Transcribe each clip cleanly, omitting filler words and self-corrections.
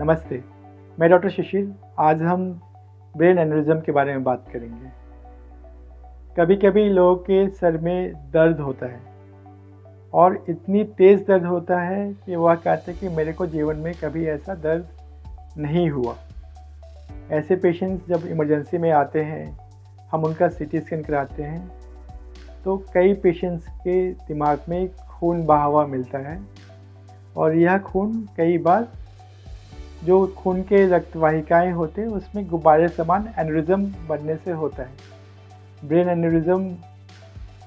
नमस्ते, मैं डॉक्टर शिशिर। आज हम ब्रेन एन्युरिज्म के बारे में बात करेंगे। कभी कभी लोगों के सर में दर्द होता है और इतनी तेज़ दर्द होता है कि वह कहते हैं कि मेरे को जीवन में कभी ऐसा दर्द नहीं हुआ। ऐसे पेशेंट्स जब इमरजेंसी में आते हैं, हम उनका सीटी स्कैन कराते हैं तो कई पेशेंट्स के दिमाग में खून बहा हुआ मिलता है और यह खून कई बार जो खून के रक्त वाहिकाएँ होते हैं उसमें गुब्बारे समान एन्युरिज्म बनने से होता है। ब्रेन एन्युरिज्म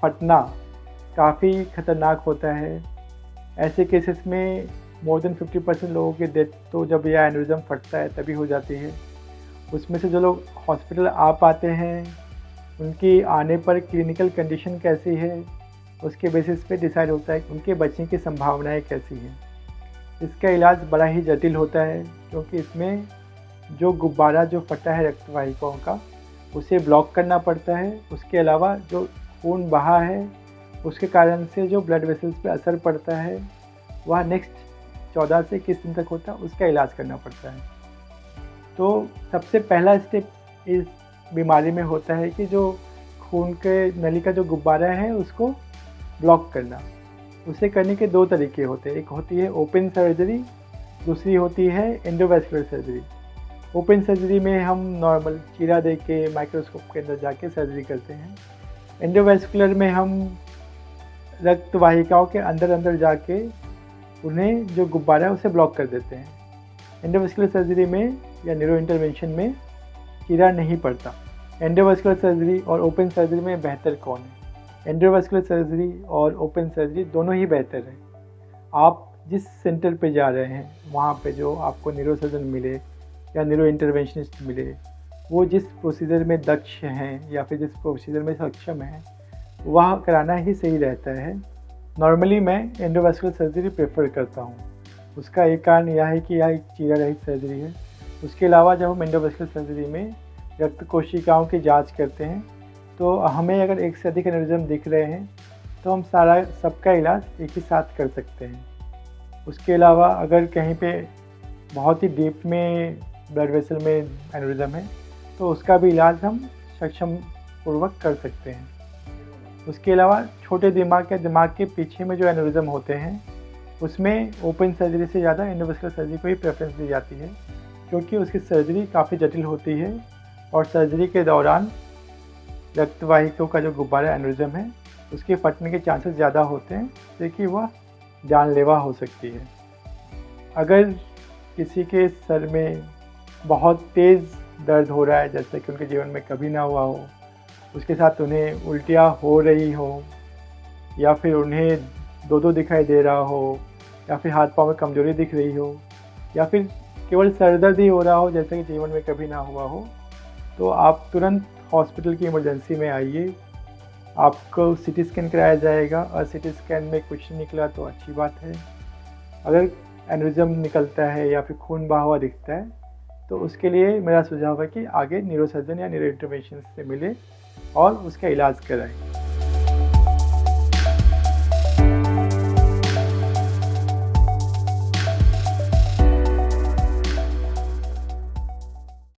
फटना काफ़ी खतरनाक होता है। ऐसे केसेस में मोर देन 50% लोगों की डेथ तो जब यह एन्युरिज्म फटता है तभी हो जाती है। उसमें से जो लोग हॉस्पिटल आ पाते हैं, उनकी आने पर क्लिनिकल कंडीशन कैसी है, उसके बेसिस पे डिसाइड होता है कि उनके बचने की संभावनाएँ कैसी हैं। इसका इलाज बड़ा ही जटिल होता है क्योंकि इसमें जो गुब्बारा जो फटा है रक्त वाहिकाओं का, उसे ब्लॉक करना पड़ता है। उसके अलावा जो खून बहा है उसके कारण से जो ब्लड वेसल्स पे असर पड़ता है, वह नेक्स्ट 14 से 21 दिन तक होता है, उसका इलाज करना पड़ता है। तो सबसे पहला स्टेप इस बीमारी में होता है कि जो खून के नली का जो गुब्बारा है उसको ब्लॉक करना। उसे करने के 2 तरीके होते हैं, एक होती है ओपन सर्जरी, दूसरी होती है एंडोवैस्कुलर सर्जरी। ओपन सर्जरी में हम नॉर्मल चीरा दे के माइक्रोस्कोप के अंदर जाके सर्जरी करते हैं। एंडोवैस्कुलर में हम रक्त वाहिकाओं के अंदर जाके उन्हें जो गुब्बारा है उसे ब्लॉक कर देते हैं। एंडोवैस्कुलर सर्जरी में या न्यूरो इंटरवेंशन में चीरा नहीं पड़ता। एंडोवैस्कुलर सर्जरी और ओपन सर्जरी में बेहतर कौन है? एंडोवैस्कुलर सर्जरी और ओपन सर्जरी दोनों ही बेहतर है। आप जिस सेंटर पे जा रहे हैं वहाँ पे जो आपको न्यूरोसर्जन मिले या न्यूरो इंटरवेंशनिस्ट मिले, वो जिस प्रोसीजर में दक्ष हैं या फिर जिस प्रोसीजर में सक्षम हैं, वह कराना ही सही रहता है। नॉर्मली मैं एंडोवैस्कुलर सर्जरी प्रेफर करता हूँ। उसका एक कारण यह है कि यह एक चीरा रहित सर्जरी है। उसके अलावा जब हम एंडोवैस्कुलर सर्जरी में रक्त कोशिकाओं की जाँच करते हैं तो हमें अगर एक से अधिक एन्युरिज्म दिख रहे हैं तो हम सबका इलाज एक ही साथ कर सकते हैं। उसके अलावा अगर कहीं पे बहुत ही डीप में ब्लड वेसल में एन्युरिज्म है तो उसका भी इलाज हम सक्षम पूर्वक कर सकते हैं। उसके अलावा छोटे दिमाग या दिमाग के पीछे में जो एन्युरिज्म होते हैं उसमें ओपन सर्जरी से ज़्यादा एंडोवैस्कुलर सर्जरी को ही प्रेफरेंस दी जाती है क्योंकि उसकी सर्जरी काफ़ी जटिल होती है और सर्जरी के दौरान रक्त वाहिकाओं का जो गुब्बारा एन्युरिज्म है उसके फटने के चांसेस ज़्यादा होते हैं, जिससे कि वह जानलेवा हो सकती है। अगर किसी के सर में बहुत तेज़ दर्द हो रहा है, जैसे कि उनके जीवन में कभी ना हुआ हो, उसके साथ उन्हें उल्टियाँ हो रही हो या फिर उन्हें दो दिखाई दे रहा हो या फिर हाथ पाँव में कमज़ोरी दिख रही हो या फिर केवल सर दर्द ही हो रहा हो जैसे कि जीवन में कभी ना हुआ हो, तो आप तुरंत हॉस्पिटल की इमरजेंसी में आइए। आपको सीटी स्कैन कराया जाएगा और सीटी स्कैन में कुछ नहीं निकला तो अच्छी बात है। अगर एन्युरिज्म निकलता है या फिर खून बहा हुआ दिखता है तो उसके लिए मेरा सुझाव है कि आगे न्यूरोसर्जन या न्यूरो इंटरवेंशनिस्ट से मिले और उसका इलाज कराएं।